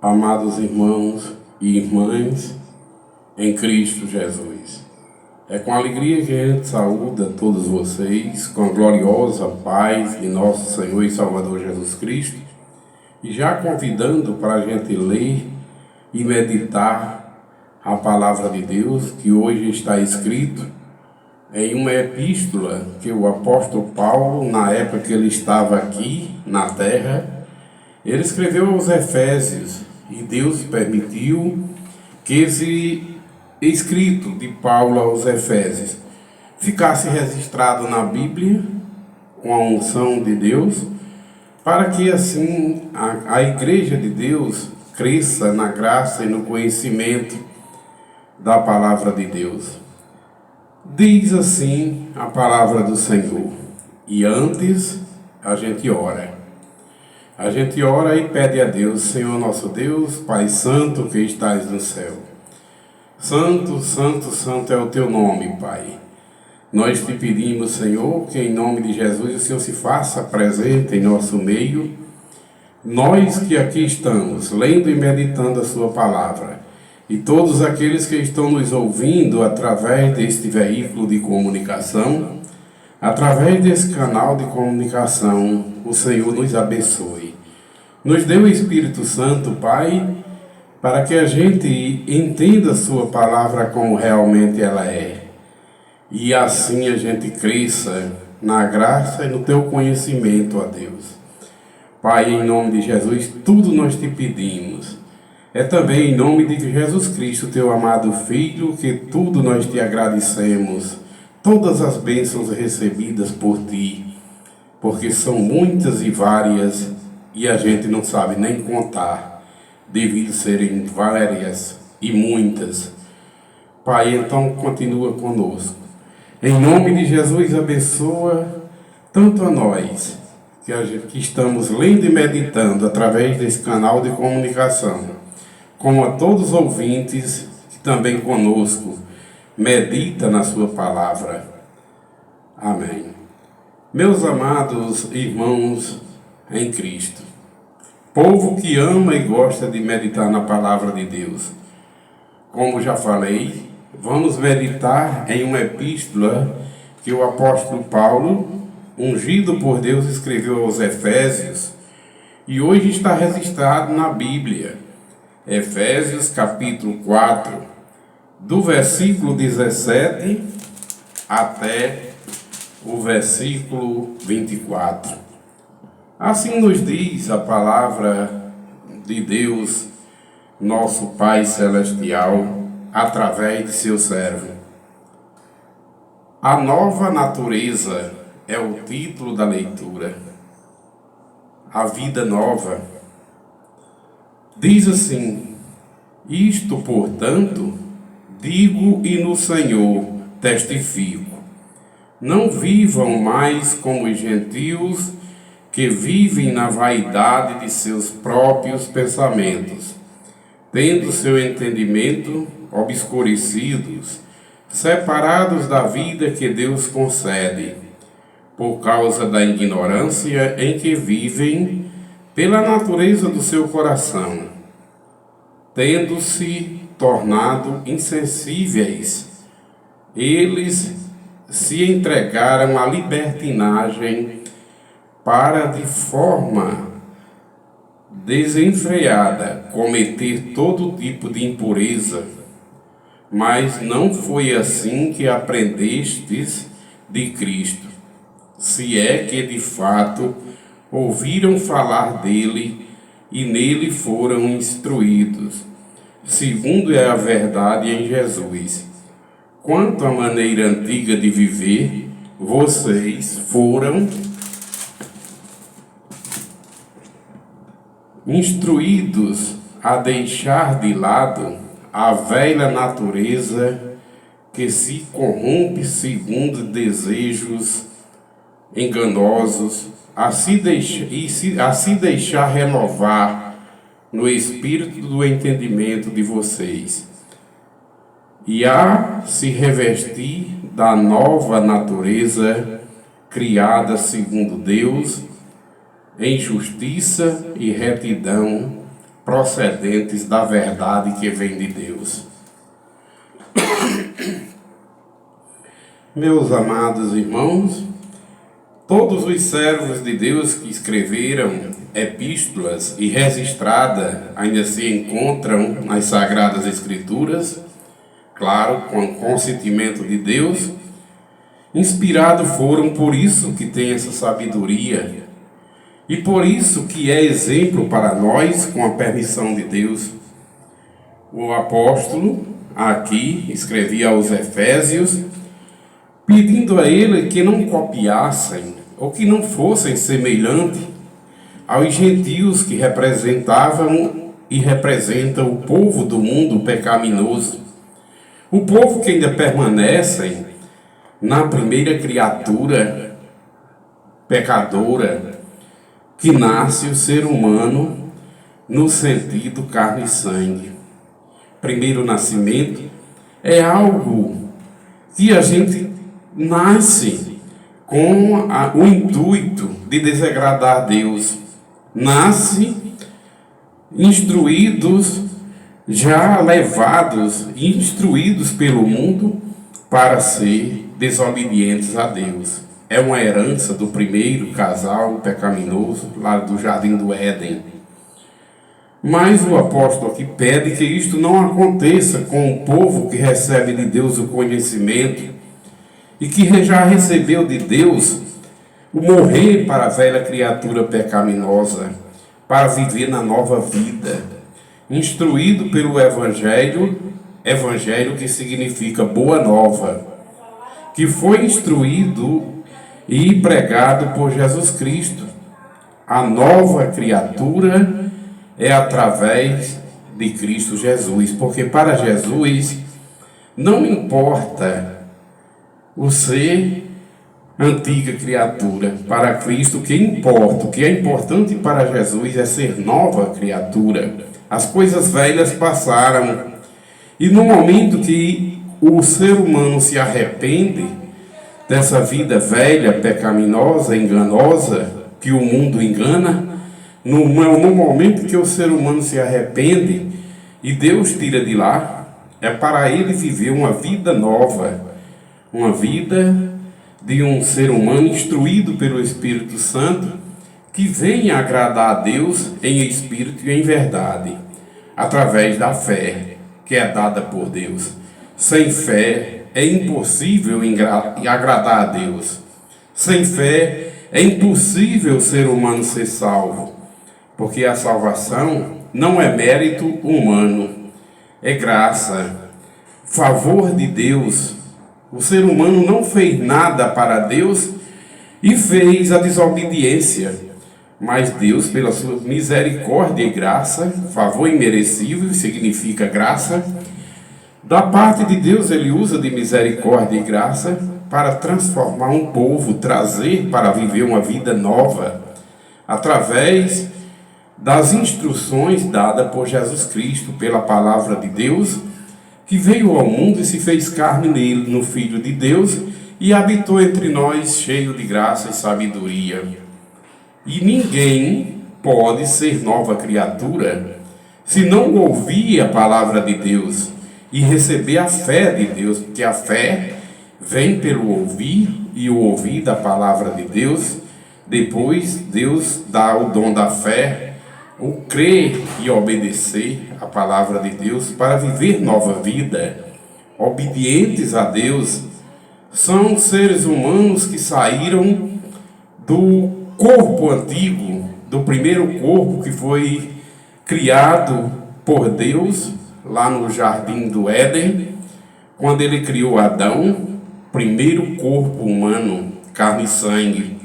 Amados irmãos e irmãs em Cristo Jesus, é com alegria que a gente saúda todos vocês com a gloriosa paz de nosso Senhor e Salvador Jesus Cristo, e já convidando para a gente ler e meditar a palavra de Deus, que hoje está escrito em uma epístola que o apóstolo Paulo, na época que ele estava aqui na terra, ele escreveu aos Efésios, e Deus permitiu que esse escrito de Paulo aos Efésios ficasse registrado na Bíblia com a unção de Deus, para que assim a igreja de Deus cresça na graça e no conhecimento da palavra de Deus. Diz assim a palavra do Senhor, e antes a gente ora. A gente ora e pede a Deus: Senhor nosso Deus, Pai Santo que estás no céu. Santo, santo, santo é o teu nome, Pai. Nós te pedimos, Senhor, que em nome de Jesus o Senhor se faça presente em nosso meio. Nós que aqui estamos, lendo e meditando a sua palavra, e todos aqueles que estão nos ouvindo através deste veículo de comunicação, através desse canal de comunicação, o Senhor nos abençoe. Nos dê o Espírito Santo, Pai, para que a gente entenda a sua palavra como realmente ela é. E assim a gente cresça na graça e no teu conhecimento, ó Deus. Pai, em nome de Jesus, tudo nós te pedimos. É também em nome de Jesus Cristo, teu amado Filho, que tudo nós te agradecemos. Todas as bênçãos recebidas por ti, porque são muitas e várias, e a gente não sabe nem contar, devido a serem várias e muitas. Pai, então continua conosco. Em nome de Jesus, abençoa tanto a nós, que estamos lendo e meditando através desse canal de comunicação, como a todos os ouvintes que também conosco medita na sua palavra. Amém. Meus amados irmãos em Cristo, povo que ama e gosta de meditar na palavra de Deus, como já falei, vamos meditar em uma epístola que o apóstolo Paulo, ungido por Deus, escreveu aos Efésios, e hoje está registrado na Bíblia. Efésios capítulo 4, do versículo 17 até o versículo 24. Assim nos diz a palavra de Deus, nosso Pai Celestial, através de seu servo. A nova natureza é o título da leitura. A vida nova. Diz assim: isto, portanto, digo e no Senhor testifico. Não vivam mais como os gentios que vivem na vaidade de seus próprios pensamentos, tendo seu entendimento obscurecidos, separados da vida que Deus concede, por causa da ignorância em que vivem pela natureza do seu coração, tendo-se tornado insensíveis, eles se entregaram à libertinagem para, de forma desenfreada, cometer todo tipo de impureza. Mas não foi assim que aprendestes de Cristo, se é que de fato ouviram falar dele e nele foram instruídos, segundo é a verdade em Jesus. Quanto à maneira antiga de viver, vocês foram instruídos a deixar de lado a velha natureza que se corrompe segundo desejos enganosos, a se deixar renovar no espírito do entendimento de vocês, e a se revestir da nova natureza criada segundo Deus, em justiça e retidão procedentes da verdade que vem de Deus. Meus amados irmãos, todos os servos de Deus que escreveram epístolas e registradas ainda se encontram nas Sagradas Escrituras, claro, com o consentimento de Deus. Inspirados foram, por isso que tem essa sabedoria e por isso que é exemplo para nós com a permissão de Deus. O apóstolo aqui escrevia aos Efésios, pedindo a ele que não copiassem ou que não fossem semelhantes aos gentios que representavam e representam o povo do mundo pecaminoso, o povo que ainda permanece na primeira criatura pecadora que nasce o ser humano no sentido carne e sangue. Primeiro nascimento é algo que a gente nasce com o intuito de desagradar a Deus. Nasce instruídos, já levados, instruídos pelo mundo para ser desobedientes a Deus. É uma herança do primeiro casal pecaminoso lá do Jardim do Éden. Mas o apóstolo aqui pede que isto não aconteça com o povo que recebe de Deus o conhecimento e que já recebeu de Deus o morrer para a velha criatura pecaminosa, para viver na nova vida, instruído pelo Evangelho que significa boa nova, que foi instruído e pregado por Jesus Cristo. A nova criatura é através de Cristo Jesus, porque para Jesus não importa o ser antiga criatura. Para Cristo o que importa, o que é importante para Jesus é ser nova criatura. As coisas velhas passaram e no momento que o ser humano se arrepende dessa vida velha, pecaminosa, enganosa, que o mundo engana, no momento que o ser humano se arrepende e Deus tira de lá, é para ele viver uma vida nova, uma vida de um ser humano instruído pelo Espírito Santo, que venha agradar a Deus em espírito e em verdade, através da fé que é dada por Deus. Sem fé é impossível agradar a Deus. Sem fé é impossível o ser humano ser salvo, porque a salvação não é mérito humano, é graça, favor de Deus. O ser humano não fez nada para Deus e fez a desobediência, mas Deus, pela sua misericórdia e graça, favor imerecível significa graça, da parte de Deus ele usa de misericórdia e graça para transformar um povo, trazer para viver uma vida nova, através das instruções dadas por Jesus Cristo, pela palavra de Deus, que veio ao mundo e se fez carne nele, no Filho de Deus, e habitou entre nós cheio de graça e sabedoria. E ninguém pode ser nova criatura se não ouvir a palavra de Deus e receber a fé de Deus, porque a fé vem pelo ouvir e o ouvir da palavra de Deus. Depois Deus dá o dom da fé, o crer e obedecer a palavra de Deus para viver nova vida. Obedientes a Deus são seres humanos que saíram do corpo antigo, do primeiro corpo que foi criado por Deus lá no Jardim do Éden, quando ele criou Adão, primeiro corpo humano, carne e sangue.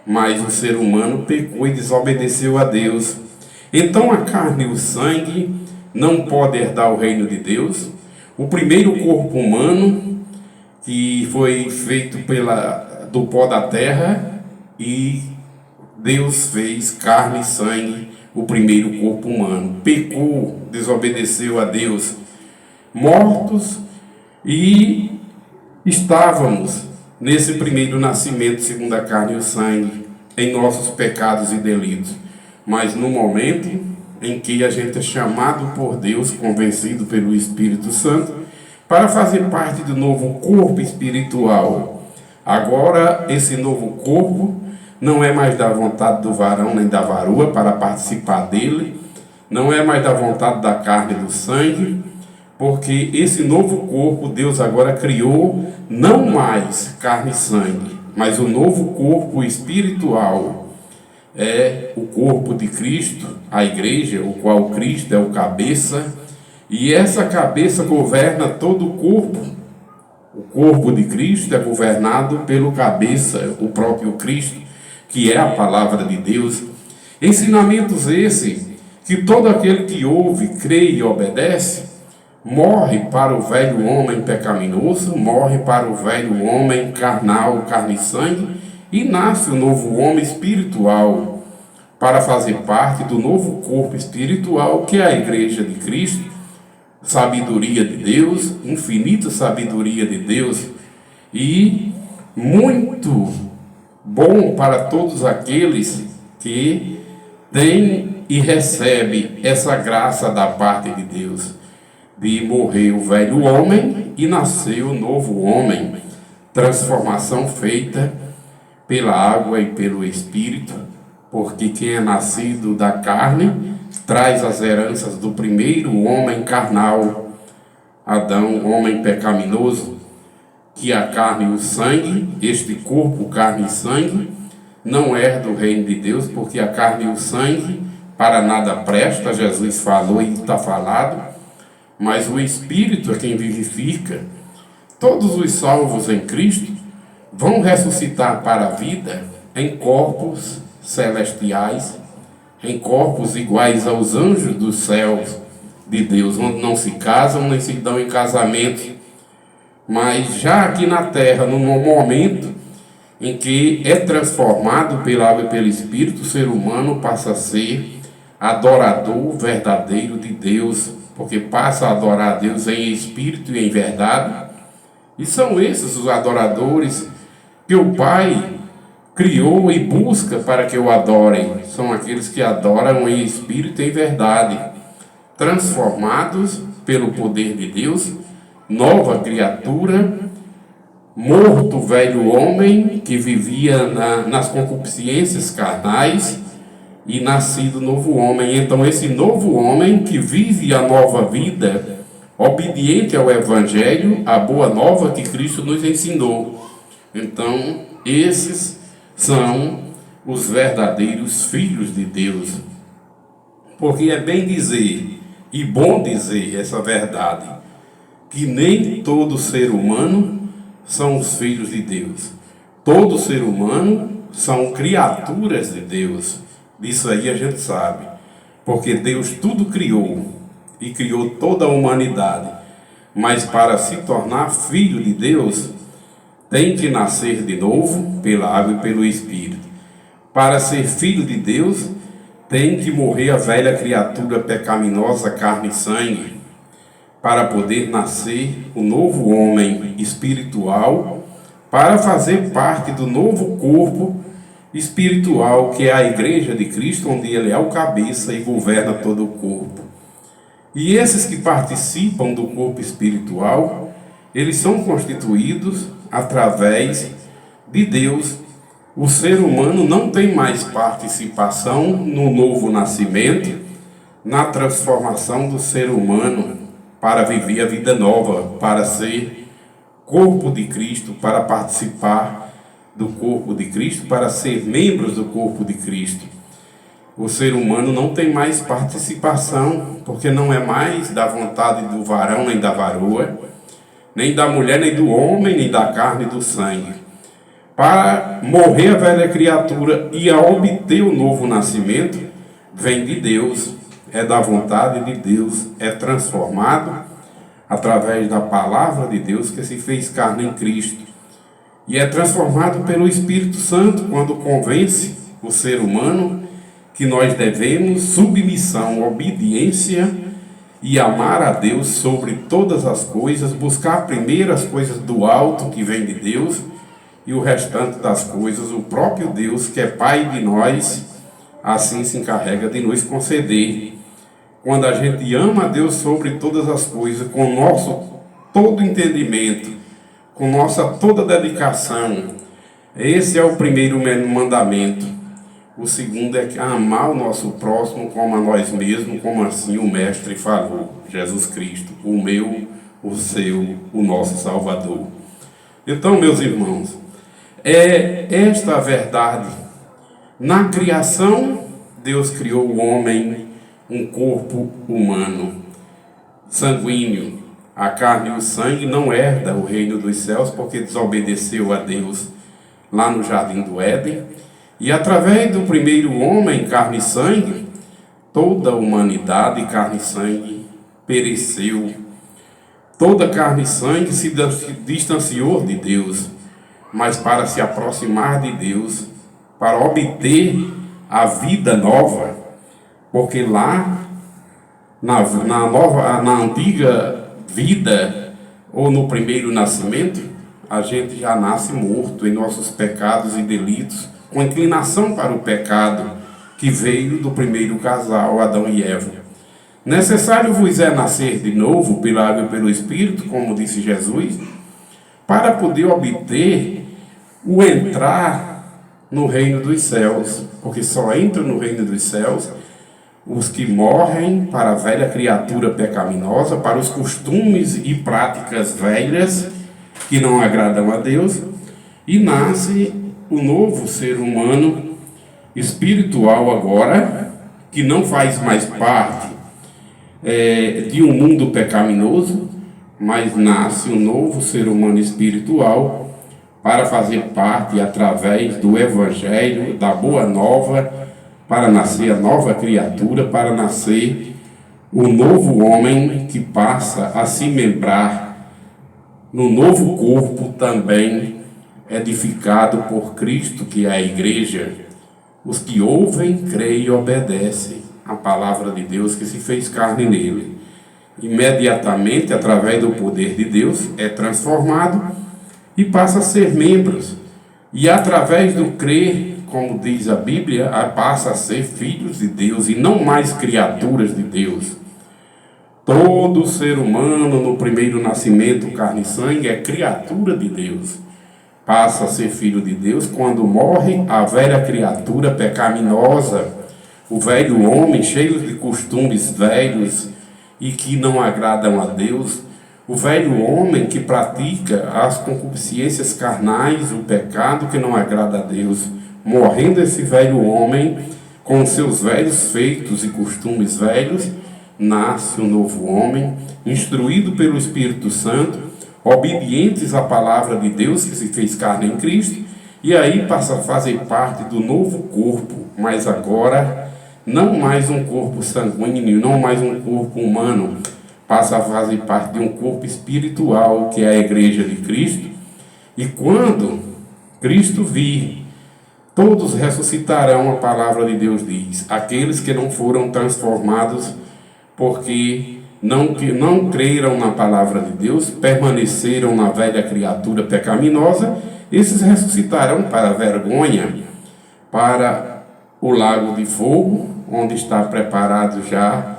Mas o ser humano pecou e desobedeceu a Deus. Então a carne e o sangue não podem herdar o reino de Deus. O primeiro corpo humano, que foi feito do pó da terra, e Deus fez carne e sangue, o primeiro corpo humano. Pecou, desobedeceu a Deus, mortos, e estávamos nesse primeiro nascimento, segundo a carne e o sangue, em nossos pecados e delitos. Mas no momento em que a gente é chamado por Deus, convencido pelo Espírito Santo, para fazer parte do novo corpo espiritual. Agora, esse novo corpo não é mais da vontade do varão nem da varoa para participar dele, não é mais da vontade da carne e do sangue, porque esse novo corpo Deus agora criou não mais carne e sangue, mas o novo corpo espiritual. É o corpo de Cristo, a igreja, o qual Cristo é o cabeça, e essa cabeça governa todo o corpo. O corpo de Cristo é governado pelo cabeça, o próprio Cristo, que é a palavra de Deus. Ensinamentos esse que todo aquele que ouve, crê e obedece, morre para o velho homem pecaminoso, morre para o velho homem carnal, carne e sangue, e nasce o novo homem espiritual, para fazer parte do novo corpo espiritual, que é a igreja de Cristo, sabedoria de Deus, infinita sabedoria de Deus, e muito bom para todos aqueles que têm e recebem essa graça da parte de Deus, de morrer o velho homem e nascer o novo homem, transformação feita pela água e pelo Espírito, porque quem é nascido da carne traz as heranças do primeiro homem carnal, Adão, homem pecaminoso, que a carne e o sangue, este corpo, carne e sangue, não herda o reino de Deus, porque a carne e o sangue para nada presta, Jesus falou e está falado, mas o Espírito é quem vivifica. Todos os salvos em Cristo vão ressuscitar para a vida em corpos celestiais, em corpos iguais aos anjos dos céus de Deus, onde não se casam nem se dão em casamento, mas já aqui na terra, no momento em que é transformado pela água e pelo Espírito, o ser humano passa a ser adorador verdadeiro de Deus, porque passa a adorar a Deus em espírito e em verdade, e são esses os adoradores que o Pai criou e busca para que o adorem. São aqueles que adoram em espírito e em verdade, transformados pelo poder de Deus, nova criatura, morto o velho homem que vivia nas concupiscências carnais e nascido novo homem. Então esse novo homem que vive a nova vida, obediente ao Evangelho, a boa nova que Cristo nos ensinou. Então esses são os verdadeiros filhos de Deus, porque é bem dizer e bom dizer essa verdade, que nem todo ser humano são os filhos de Deus. Todo ser humano são criaturas de Deus. Disso aí a gente sabe, porque Deus tudo criou e criou toda a humanidade, mas para se tornar filho de Deus tem que nascer de novo pela água e pelo Espírito. Para ser filho de Deus tem que morrer a velha criatura pecaminosa, carne e sangue, para poder nascer o novo homem espiritual, para fazer parte do novo corpo espiritual, que é a igreja de Cristo, onde ele é o cabeça e governa todo o corpo. E esses que participam do corpo espiritual, eles são constituídos através de Deus. O ser humano não tem mais participação no novo nascimento, na transformação do ser humano para viver a vida nova, para ser corpo de Cristo, para participar do corpo de Cristo, para ser membros do corpo de Cristo. O ser humano não tem mais participação, porque não é mais da vontade do varão nem da varoa, nem da mulher, nem do homem, nem da carne e do sangue. Para morrer a velha criatura e a obter o novo nascimento, vem de Deus, é da vontade de Deus, é transformado através da palavra de Deus que se fez carne em Cristo. E é transformado pelo Espírito Santo quando convence o ser humano que nós devemos submissão, obediência e amar a Deus sobre todas as coisas, buscar primeiro as coisas do alto que vem de Deus e o restante das coisas, o próprio Deus, que é Pai de nós, assim se encarrega de nos conceder. quando a gente ama a Deus sobre todas as coisas, com nosso todo entendimento, com nossa toda dedicação. Esse é o primeiro mandamento. O segundo é amar o nosso próximo como a nós mesmos, como assim o Mestre falou, Jesus Cristo, o meu, o seu, o nosso Salvador. Então, meus irmãos, é esta a verdade. Na criação, Deus criou o homem, um corpo humano, sanguíneo. A carne e o sangue não herdam o reino dos céus porque desobedeceu a Deus lá no jardim do Éden. E através do primeiro homem, carne e sangue, toda a humanidade, carne e sangue, pereceu. Toda carne e sangue se distanciou de Deus, mas para se aproximar de Deus, para obter a vida nova, porque lá na antiga vida, ou no primeiro nascimento, a gente já nasce morto em nossos pecados e delitos, com inclinação para o pecado que veio do primeiro casal, Adão e Eva. Necessário vos é nascer de novo pela água e pelo Espírito, como disse Jesus, para poder obter o entrar no reino dos céus, porque só entram no reino dos céus os que morrem para a velha criatura pecaminosa, para os costumes e práticas velhas que não agradam a Deus, e nasce o novo ser humano espiritual agora, que não faz mais parte de um mundo pecaminoso, mas nasce um novo ser humano espiritual para fazer parte, através do Evangelho, da Boa Nova, para nascer a nova criatura, para nascer o novo homem que passa a se membrar no novo corpo também edificado por Cristo, que é a igreja. Os que ouvem, creem e obedecem a palavra de Deus que se fez carne nele. Imediatamente, através do poder de Deus, é transformado e passa a ser membros. E através do crer, como diz a Bíblia, passa a ser filhos de Deus e não mais criaturas de Deus. Todo ser humano no primeiro nascimento, carne e sangue, é criatura de Deus. Passa a ser filho de Deus quando morre a velha criatura pecaminosa, o velho homem cheio de costumes velhos e que não agradam a Deus, o velho homem que pratica as concupiscências carnais, o pecado que não agrada a Deus. Morrendo esse velho homem, com seus velhos feitos e costumes velhos, nasce um novo homem, instruído pelo Espírito Santo, obedientes à palavra de Deus que se fez carne em Cristo, e aí passa a fazer parte do novo corpo, mas agora não mais um corpo sanguíneo, não mais um corpo humano, passa a fazer parte de um corpo espiritual, que é a igreja de Cristo. E quando Cristo vir, todos ressuscitarão, a palavra de Deus diz, aqueles que não foram transformados porque não creram na palavra de Deus, permaneceram na velha criatura pecaminosa, esses ressuscitarão para a vergonha, para o lago de fogo, onde está preparado já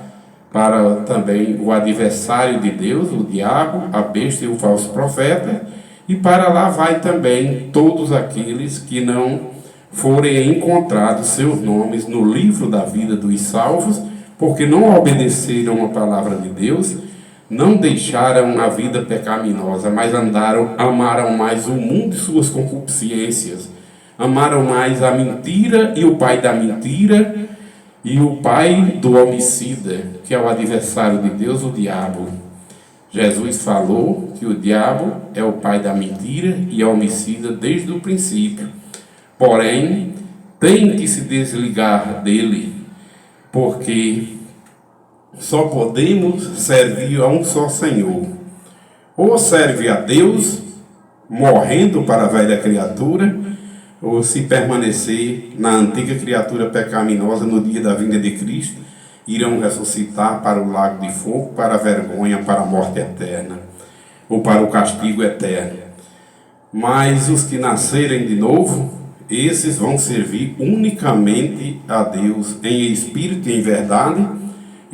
para também o adversário de Deus, o diabo, a besta e o falso profeta, e para lá vai também todos aqueles que não forem encontrados seus nomes no livro da vida dos salvos, porque não obedeceram a palavra de Deus, não deixaram a vida pecaminosa, mas amaram mais o mundo e suas concupiscências, amaram mais a mentira e o pai da mentira, e o pai do homicida, que é o adversário de Deus, o diabo. Jesus falou que o diabo é o pai da mentira e é homicida desde o princípio. Porém, tem que se desligar dele, porque só podemos servir a um só Senhor. Ou serve a Deus, morrendo para a velha criatura, ou se permanecer na antiga criatura pecaminosa no dia da vinda de Cristo, irão ressuscitar para o lago de fogo, para a vergonha, para a morte eterna, ou para o castigo eterno. Mas os que nascerem de novo, esses vão servir unicamente a Deus em espírito e em verdade,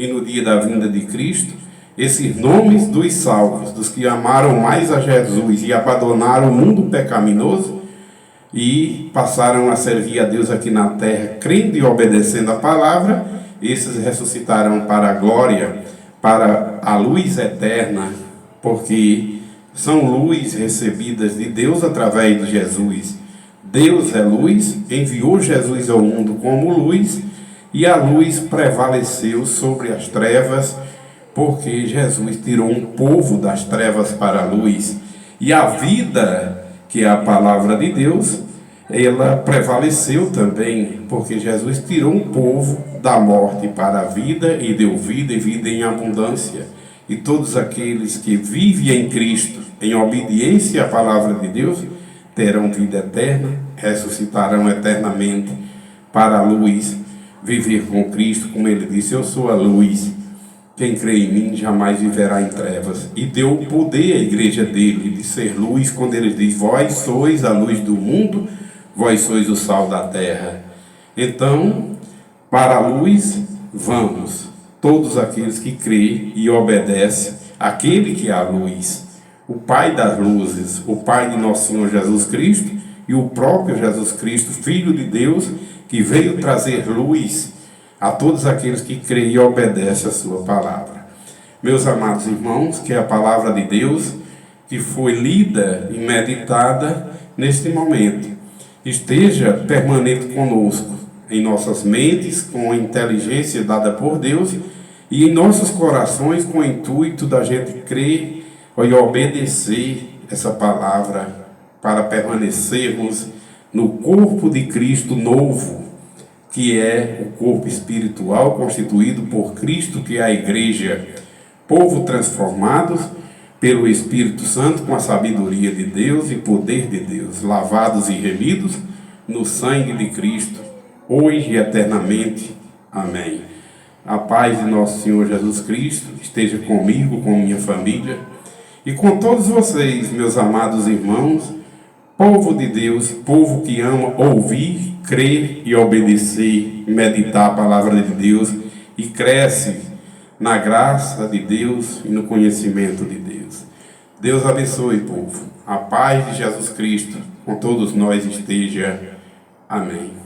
e no dia da vinda de Cristo, esses nomes dos salvos, dos que amaram mais a Jesus e abandonaram o mundo pecaminoso e passaram a servir a Deus aqui na terra, crendo e obedecendo a palavra, esses ressuscitarão para a glória, para a luz eterna, porque são luz recebidas de Deus através de Jesus. Deus é luz, enviou Jesus ao mundo como luz, e a luz prevaleceu sobre as trevas, porque Jesus tirou um povo das trevas para a luz. E a vida, que é a palavra de Deus, ela prevaleceu também, porque Jesus tirou um povo da morte para a vida e deu vida e vida em abundância. E todos aqueles que vivem em Cristo, em obediência à palavra de Deus, terão vida eterna, ressuscitarão eternamente para a luz, viver com Cristo, como ele disse: eu sou a luz, quem crê em mim jamais viverá em trevas. E deu o poder à igreja dele de ser luz, quando ele diz: vós sois a luz do mundo, vós sois o sal da terra. Então, para a luz vamos, todos aqueles que creem e obedecem àquele que é a luz, o Pai das luzes, o Pai de nosso Senhor Jesus Cristo, e o próprio Jesus Cristo, Filho de Deus, que veio trazer luz a todos aqueles que creem e obedecem a sua palavra. Meus amados irmãos, que é a palavra de Deus, que foi lida e meditada neste momento, esteja permanente conosco, em nossas mentes, com a inteligência dada por Deus, e em nossos corações, com o intuito da gente crer e obedecer essa palavra, para permanecermos no corpo de Cristo novo, que é o corpo espiritual constituído por Cristo, que é a igreja, povo transformados pelo Espírito Santo, com a sabedoria de Deus e poder de Deus, lavados e remidos no sangue de Cristo, hoje e eternamente. Amém. A paz de nosso Senhor Jesus Cristo esteja comigo, com minha família e com todos vocês, meus amados irmãos, povo de Deus, povo que ama ouvir, crer e obedecer, meditar a palavra de Deus e cresce na graça de Deus e no conhecimento de Deus. Deus abençoe, povo. A paz de Jesus Cristo com todos nós esteja. Amém.